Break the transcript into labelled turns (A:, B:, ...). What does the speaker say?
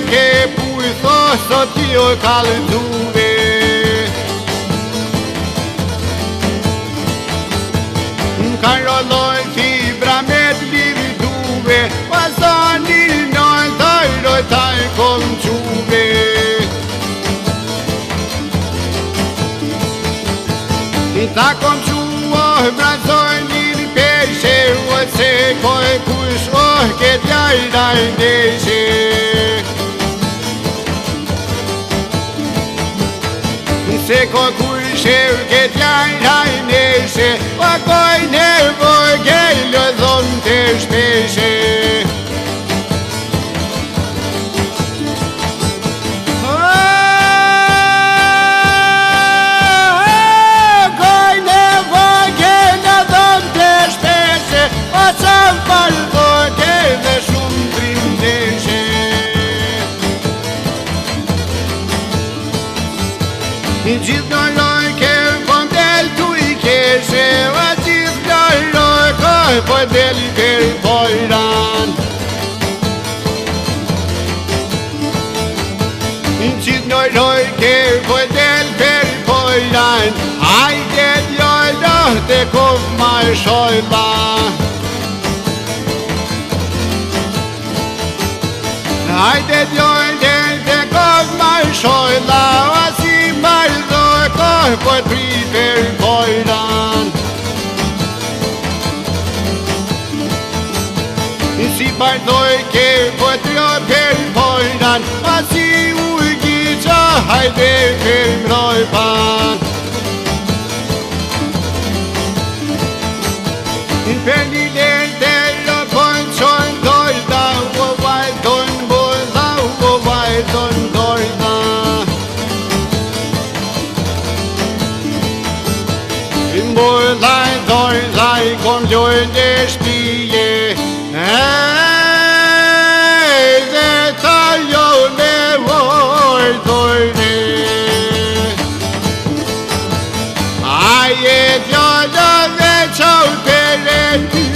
A: ke pujtho, sot jo kalëtuve. Ka rolloj fibra me t'lividuve, pasani nën tajroj taj kom quve. Ta kom quoh, brazoj një peshe, ose koj kush këtë jajraj neshe. Se koj kush këtë jajraj neshe, o koj nevoj gejlë dhon të shpeshe. Gjithë nëroj ke po del tu I keshe, a gjithë nëroj koj po del I per pojran. Gjithë nëroj ke po del per pojran, hajde djojdo te kov ma shojba. Hajde djojdo te kov ma shojba, po t'pri per pojran. Si bardoj ke po t'jo per pojran, a si ujgjiqa hajde per mrojpan. Per një lente jo po n'qojnë dojda, u vajton boza, u vajton dojda. Mbojlaj, dojlaj, kom ljojnë e shpije, dhe ta jo nevoj dojnë. Aje djallë dhe qau për e ty,